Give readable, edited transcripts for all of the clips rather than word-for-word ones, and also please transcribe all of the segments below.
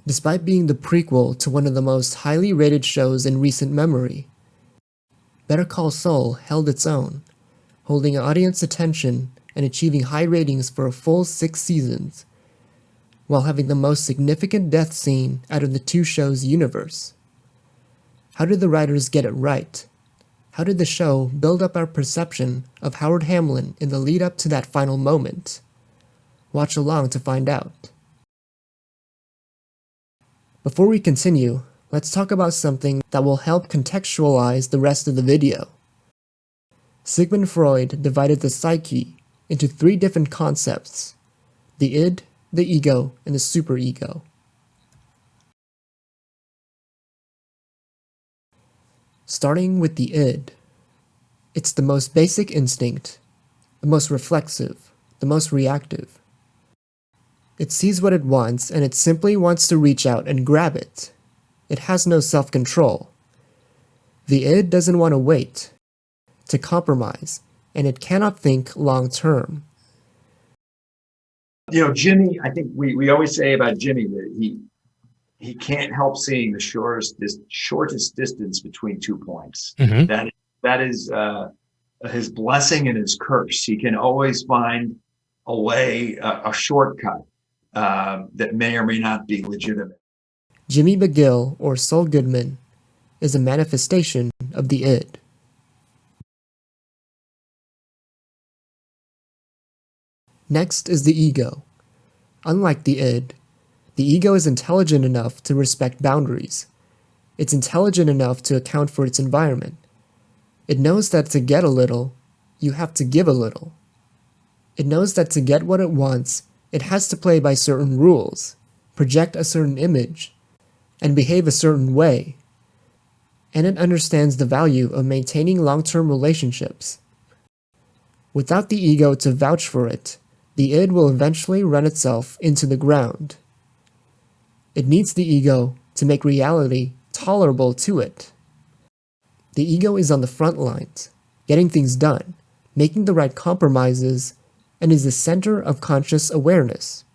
Despite being the prequel to one of the most highly rated shows in recent memory, Better Call Saul held its own, holding audience attention and achieving high ratings for a full 6 seasons, while having the most significant death scene out of the two shows' universe. How did the writers get it right? How did the show build up our perception of Howard Hamlin in the lead up to that final moment? Watch along to find out. Before we continue, let's talk about something that will help contextualize the rest of the video. Sigmund Freud divided the psyche into 3 different concepts: the id, the ego, and the superego. Starting with the id. It's the most basic instinct, the most reflexive, the most reactive. It sees what it wants and it simply wants to reach out and grab it. It has no self-control. The id doesn't want to wait, to compromise, and it cannot think long-term. You know, Jimmy, I think we always say about Jimmy that he can't help seeing the shortest distance between 2 points. Mm-hmm. That is his blessing and his curse. He can always find a way, a shortcut that may or may not be legitimate. Jimmy McGill, or Saul Goodman, is a manifestation of the id. Next is the ego. Unlike the id, the ego is intelligent enough to respect boundaries. It's intelligent enough to account for its environment. It knows that to get a little, you have to give a little. It knows that to get what it wants, it has to play by certain rules, project a certain image, and behave a certain way. And it understands the value of maintaining long-term relationships. Without the ego to vouch for it, the id will eventually run itself into the ground. It needs the ego to make reality tolerable to it. The ego is on the front lines, getting things done, making the right compromises, and is the center of conscious awareness.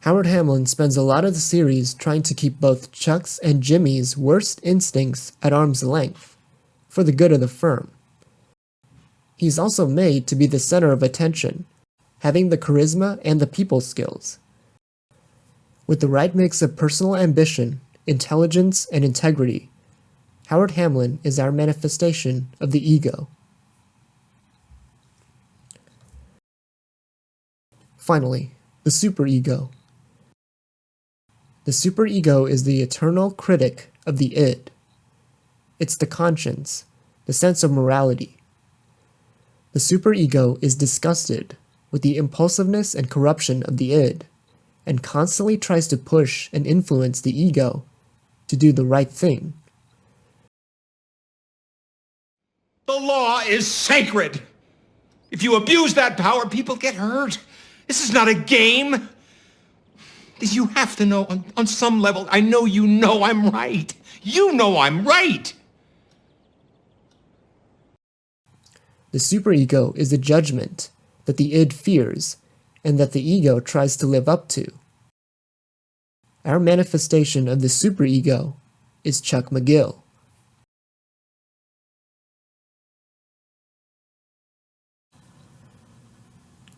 Howard Hamlin spends a lot of the series trying to keep both Chuck's and Jimmy's worst instincts at arm's length, for the good of the firm. He's also made to be the center of attention, having the charisma and the people skills. With the right mix of personal ambition, intelligence, and integrity, Howard Hamlin is our manifestation of the ego. Finally, the superego. The superego is the eternal critic of the id. It's the conscience, the sense of morality. The superego is disgusted with the impulsiveness and corruption of the id, and constantly tries to push and influence the ego to do the right thing. The law is sacred. If you abuse that power, people get hurt. This is not a game. You have to know on some level, I know you know I'm right. You know I'm right. The superego is a judgment that the id fears and that the ego tries to live up to. Our manifestation of the superego is Chuck McGill.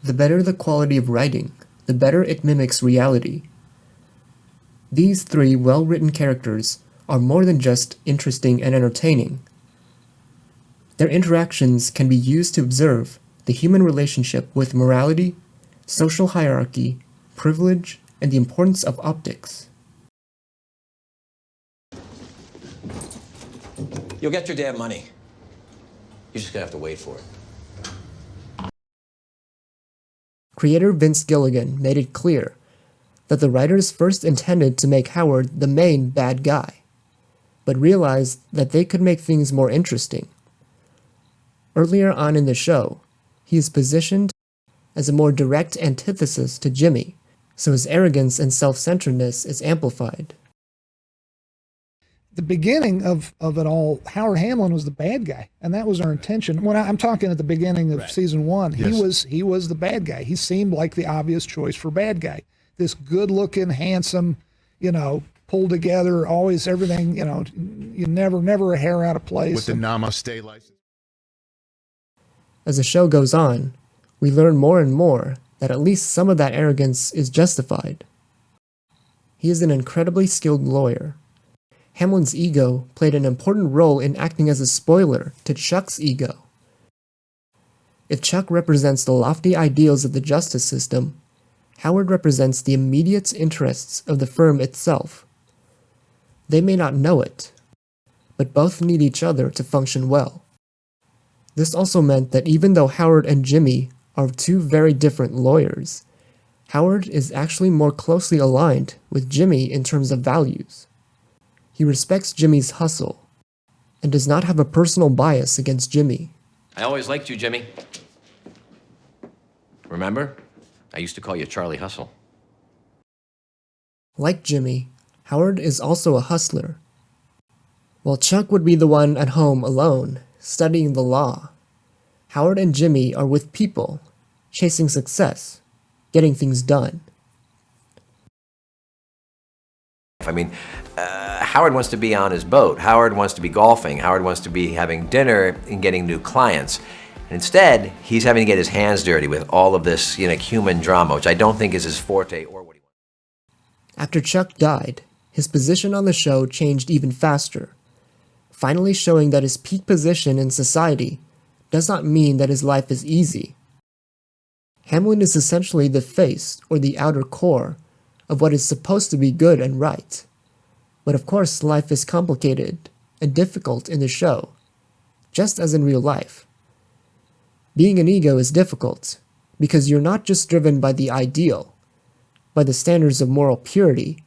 The better the quality of writing, the better it mimics reality. These 3 well-written characters are more than just interesting and entertaining. Their interactions can be used to observe the human relationship with morality, social hierarchy, privilege, and the importance of optics. You'll get your damn money. You're just gonna have to wait for it. Creator Vince Gilligan made it clear that the writers first intended to make Howard the main bad guy, but realized that they could make things more interesting. Earlier on in the show, he is positioned as a more direct antithesis to Jimmy, so his arrogance and self-centeredness is amplified. The beginning of it all, Howard Hamlin was the bad guy, and that was our intention. When I'm talking at the beginning of season 1, Yes. he was the bad guy. He seemed like the obvious choice for bad guy. this good looking, handsome, pulled together, always everything, you never a hair out of place. With the Namaste license. As the show goes on, we learn more and more that at least some of that arrogance is justified. He is an incredibly skilled lawyer. Hamlin's ego played an important role in acting as a spoiler to Chuck's ego. If Chuck represents the lofty ideals of the justice system, Howard represents the immediate interests of the firm itself. They may not know it, but both need each other to function well. This also meant that even though Howard and Jimmy are two very different lawyers, Howard is actually more closely aligned with Jimmy in terms of values. He respects Jimmy's hustle and does not have a personal bias against Jimmy. I always liked you, Jimmy. Remember? I used to call you Charlie Hustle. Like Jimmy, Howard is also a hustler. While Chuck would be the one at home alone, studying the law, Howard and Jimmy are with people, chasing success, getting things done. I mean, Howard wants to be on his boat. Howard wants to be golfing. Howard wants to be having dinner and getting new clients. And instead, he's having to get his hands dirty with all of this, human drama, which I don't think is his forte or what he wants. After Chuck died, his position on the show changed even faster, finally showing that his peak position in society does not mean that his life is easy. Hamlin is essentially the face or the outer core of what is supposed to be good and right. But of course, life is complicated and difficult in the show, just as in real life. Being an ego is difficult because you're not just driven by the ideal, by the standards of moral purity,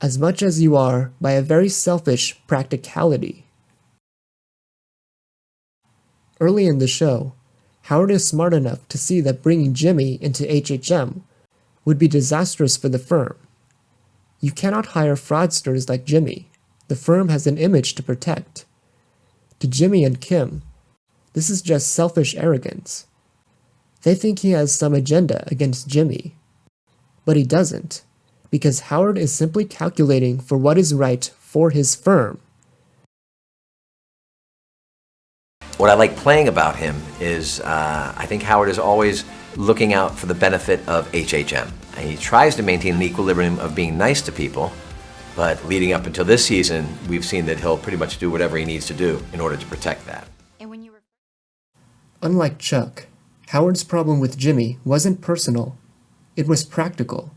as much as you are by a very selfish practicality. Early in the show, Howard is smart enough to see that bringing Jimmy into HHM would be disastrous for the firm. You cannot hire fraudsters like Jimmy. The firm has an image to protect. To Jimmy and Kim, this is just selfish arrogance. They think he has some agenda against Jimmy. But he doesn't, because Howard is simply calculating for what is right for his firm. What I like playing about him is I think Howard is always looking out for the benefit of HHM. And he tries to maintain an equilibrium of being nice to people, but leading up until this season, we've seen that he'll pretty much do whatever he needs to do in order to protect that. Unlike Chuck, Howard's problem with Jimmy wasn't personal, it was practical.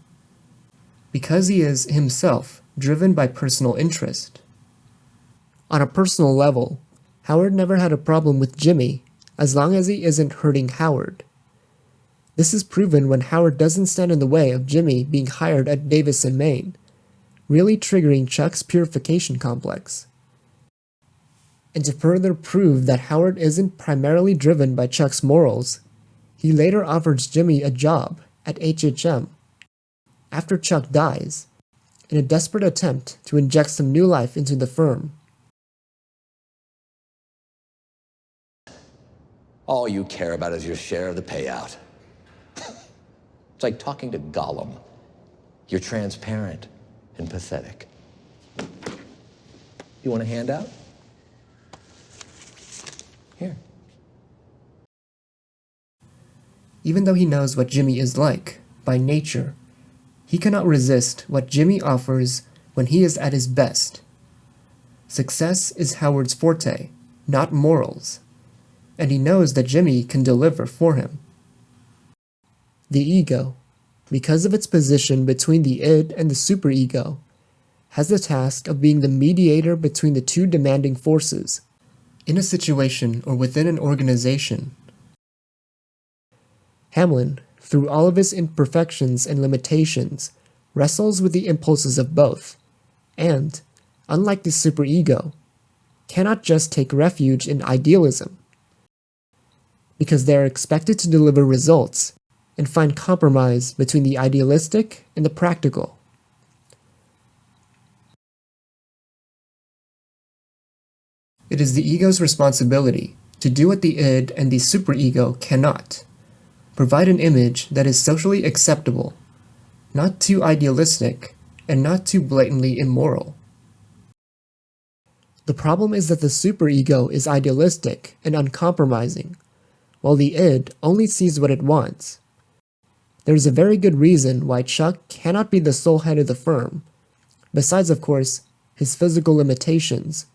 Because he is, himself, driven by personal interest. On a personal level, Howard never had a problem with Jimmy as long as he isn't hurting Howard. This is proven when Howard doesn't stand in the way of Jimmy being hired at Davis and Maine, really triggering Chuck's purification complex. And to further prove that Howard isn't primarily driven by Chuck's morals, he later offers Jimmy a job at HHM after Chuck dies, in a desperate attempt to inject some new life into the firm. All you care about is your share of the payout. It's like talking to Gollum. You're transparent and pathetic. You want a handout? Here. Even though he knows what Jimmy is like, by nature, he cannot resist what Jimmy offers when he is at his best. Success is Howard's forte, not morals, and he knows that Jimmy can deliver for him. The ego, because of its position between the id and the superego, has the task of being the mediator between the two demanding forces, in a situation or within an organization. Hamlin, through all of his imperfections and limitations, wrestles with the impulses of both, and, unlike the superego, cannot just take refuge in idealism, because they are expected to deliver results and find compromise between the idealistic and the practical. It is the ego's responsibility to do what the id and the superego cannot: provide an image that is socially acceptable, not too idealistic, and not too blatantly immoral. The problem is that the superego is idealistic and uncompromising, while the id only sees what it wants. There is a very good reason why Chuck cannot be the sole head of the firm, besides, of course, his physical limitations.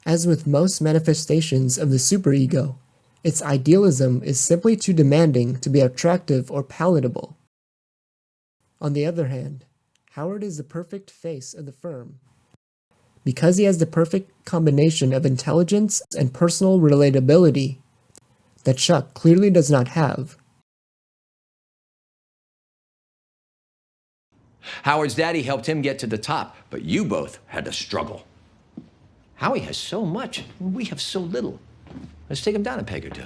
As with most manifestations of the superego, its idealism is simply too demanding to be attractive or palatable. On the other hand, Howard is the perfect face of the firm, because he has the perfect combination of intelligence and personal relatability that Chuck clearly does not have. Howard's daddy helped him get to the top, but you both had to struggle. Howie has so much, and we have so little. Let's take him down a peg or two.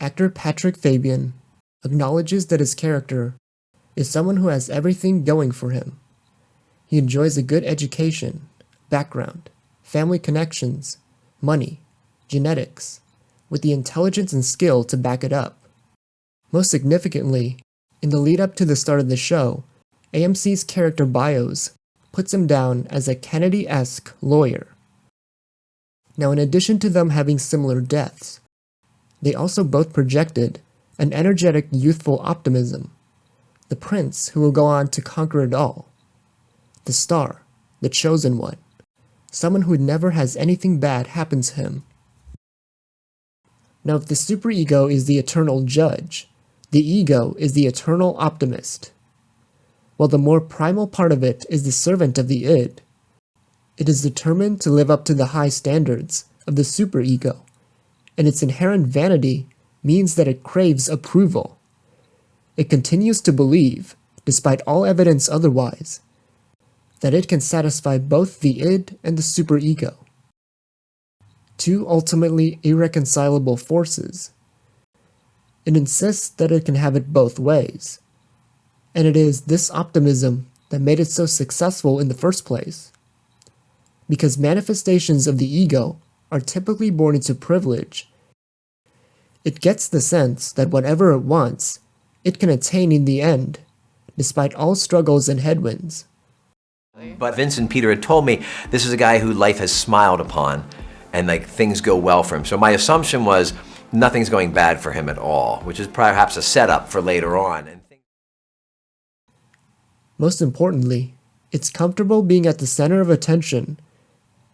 Actor Patrick Fabian acknowledges that his character is someone who has everything going for him. He enjoys a good education, background, family connections, money, genetics, with the intelligence and skill to back it up. Most significantly, in the lead up to the start of the show, AMC's character bios puts him down as a Kennedy-esque lawyer. Now, in addition to them having similar deaths, they also both projected an energetic youthful optimism, the prince who will go on to conquer it all, the star, the chosen one, someone who never has anything bad happen to him. Now, if the superego is the eternal judge, the ego is the eternal optimist. While the more primal part of it is the servant of the id, it is determined to live up to the high standards of the superego, and its inherent vanity means that it craves approval. It continues to believe, despite all evidence otherwise, that it can satisfy both the id and the superego, two ultimately irreconcilable forces. It insists that it can have it both ways, and it is this optimism that made it so successful in the first place. Because manifestations of the ego are typically born into privilege, it gets the sense that whatever it wants, it can attain in the end, despite all struggles and headwinds. But Vince and Peter had told me this is a guy who life has smiled upon and like things go well for him. So my assumption was nothing's going bad for him at all, which is perhaps a setup for later on. Most importantly, it's comfortable being at the center of attention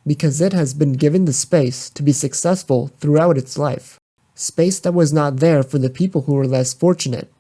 because it has been given the space to be successful throughout its life, space that was not there for the people who were less fortunate.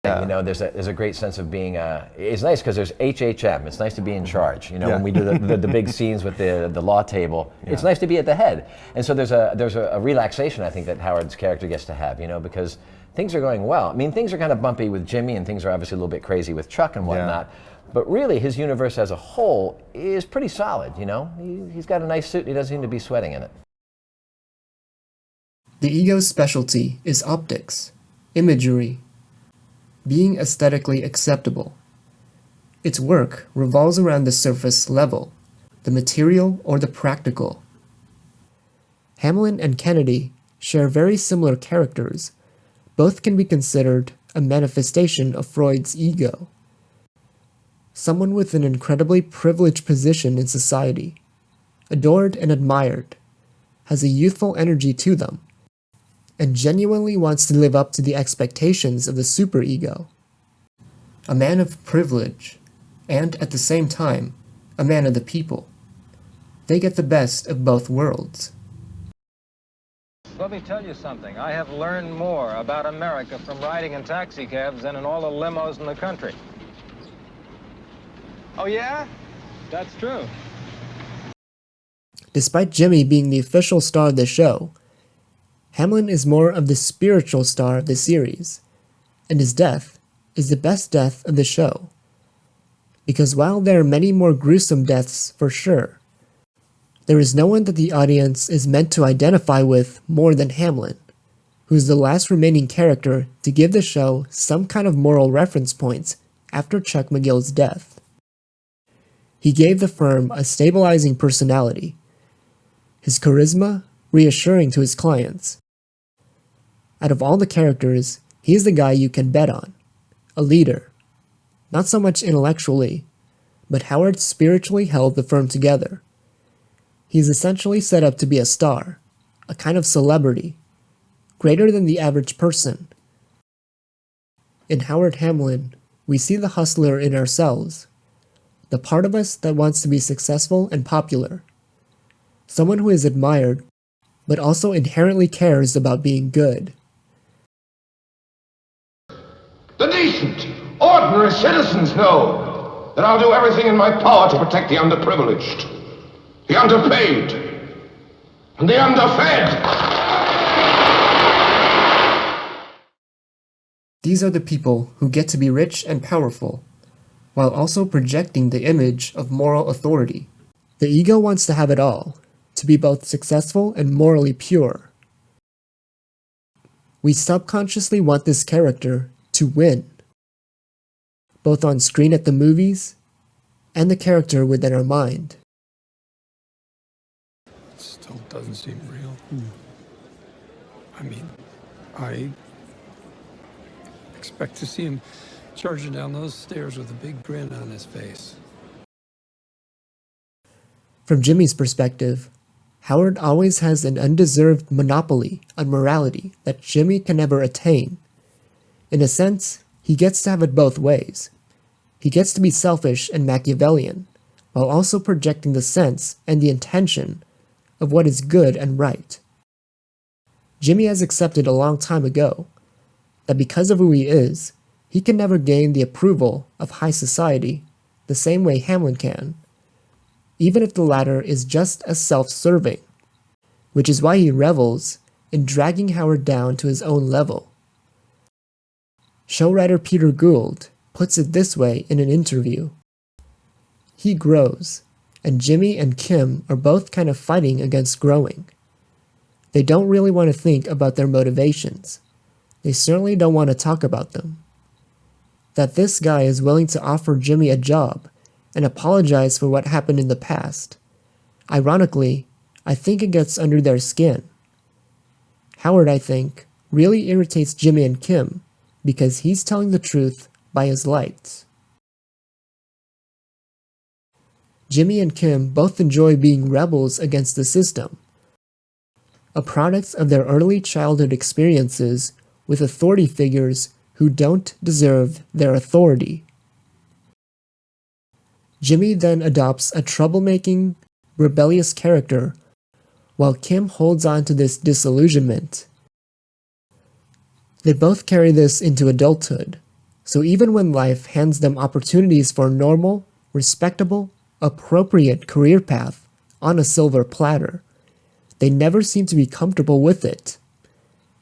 You know, there's a great sense of being, it's nice because there's HHM, it's nice to be in charge. You know, when we do the big scenes with the law table, it's nice to be at the head. And so there's a relaxation I think that Howard's character gets to have, you know, because things are going well. I mean, things are kind of bumpy with Jimmy and things are obviously a little bit crazy with Chuck and whatnot. But really his universe as a whole is pretty solid, you know. He's got a nice suit and he doesn't seem to be sweating in it. The ego's specialty is optics, imagery, being aesthetically acceptable. Its work revolves around the surface level, the material or the practical. Hamlin and Kennedy share very similar characters. Both can be considered a manifestation of Freud's ego. Someone with an incredibly privileged position in society, adored and admired, has a youthful energy to them, and genuinely wants to live up to the expectations of the superego. A man of privilege, and at the same time, a man of the people. They get the best of both worlds. Let me tell you something. I have learned more about America from riding in taxicabs than in all the limos in the country. Oh, yeah? That's true. Despite Jimmy being the official star of the show, Hamlin is more of the spiritual star of the series, and his death is the best death of the show. Because while there are many more gruesome deaths for sure, there is no one that the audience is meant to identify with more than Hamlin, who is the last remaining character to give the show some kind of moral reference points after Chuck McGill's death. He gave the firm a stabilizing personality, his charisma reassuring to his clients. Out of all the characters, He is the guy you can bet on, a leader. Not so much intellectually, but Howard spiritually held the firm together. He's essentially set up to be a star, a kind of celebrity, greater than the average person. In Howard Hamlin, we see the hustler in ourselves, the part of us that wants to be successful and popular, someone who is admired, but also inherently cares about being good. The decent, ordinary citizens know that I'll do everything in my power to protect the underprivileged, the underpaid, and the underfed. These are the people who get to be rich and powerful, while also projecting the image of moral authority. The ego wants to have it all, to be both successful and morally pure. We subconsciously want this character to win, both on screen at the movies and the character within our mind. It still doesn't seem real. I mean, I expect to see him charging down those stairs with a big grin on his face. From Jimmy's perspective, Howard always has an undeserved monopoly on morality that Jimmy can never attain. In a sense, he gets to have it both ways. He gets to be selfish and Machiavellian, while also projecting the sense and the intention of what is good and right. Jimmy has accepted a long time ago that because of who he is, he can never gain the approval of high society the same way Hamlin can, even if the latter is just as self-serving, which is why he revels in dragging Howard down to his own level. Show writer Peter Gould puts it this way in an interview. He grows, and Jimmy and Kim are both kind of fighting against growing. They don't really want to think about their motivations. They certainly don't want to talk about them. That this guy is willing to offer Jimmy a job and apologize for what happened in the past. Ironically, I think it gets under their skin. Howard, I think, really irritates Jimmy and Kim because he's telling the truth by his lights. Jimmy and Kim both enjoy being rebels against the system, a product of their early childhood experiences with authority figures who don't deserve their authority. Jimmy then adopts a troublemaking, rebellious character, while Kim holds on to this disillusionment. They both carry this into adulthood, so even when life hands them opportunities for a normal, respectable, appropriate career path on a silver platter, they never seem to be comfortable with it,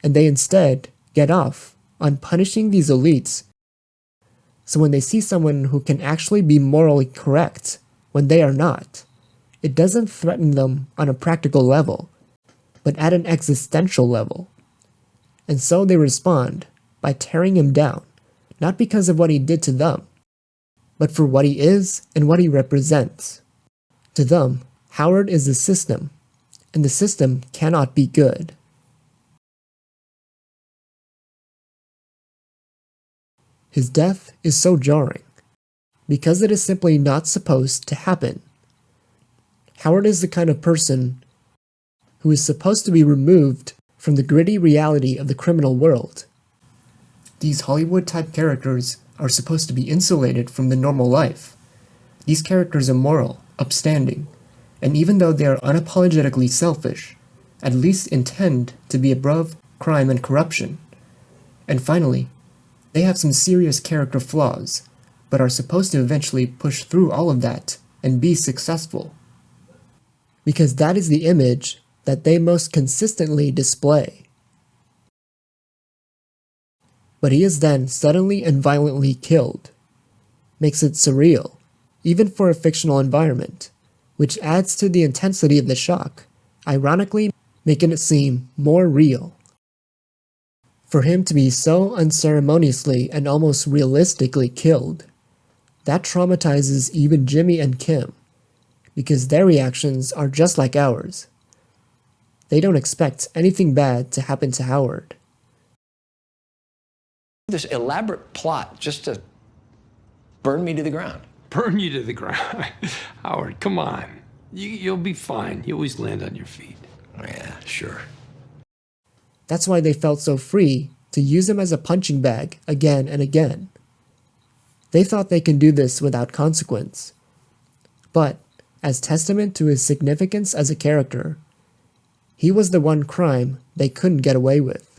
and they instead get off on punishing these elites. So when they see someone who can actually be morally correct when they are not, it doesn't threaten them on a practical level, but at an existential level. And so they respond by tearing him down, not because of what he did to them, but for what he is and what he represents. To them, Howard is the system, and the system cannot be good. His death is so jarring, because it is simply not supposed to happen. Howard is the kind of person who is supposed to be removed from the gritty reality of the criminal world. These Hollywood-type characters are supposed to be insulated from the normal life. These characters are moral, upstanding, and even though they are unapologetically selfish, at least intend to be above crime and corruption. And finally, they have some serious character flaws, but are supposed to eventually push through all of that and be successful. Because that is the image that they most consistently display. But he is then suddenly and violently killed. Makes it surreal, even for a fictional environment, which adds to the intensity of the shock, ironically making it seem more real. For him to be so unceremoniously and almost realistically killed, that traumatizes even Jimmy and Kim, because their reactions are just like ours. They don't expect anything bad to happen to Howard. This elaborate plot just to burn me to the ground. Burn you to the ground. Howard, come on. You'll be fine. You always land on your feet. Yeah, sure. That's why they felt so free to use him as a punching bag again and again. They thought they could do this without consequence. But, as testament to his significance as a character, he was the one crime they couldn't get away with.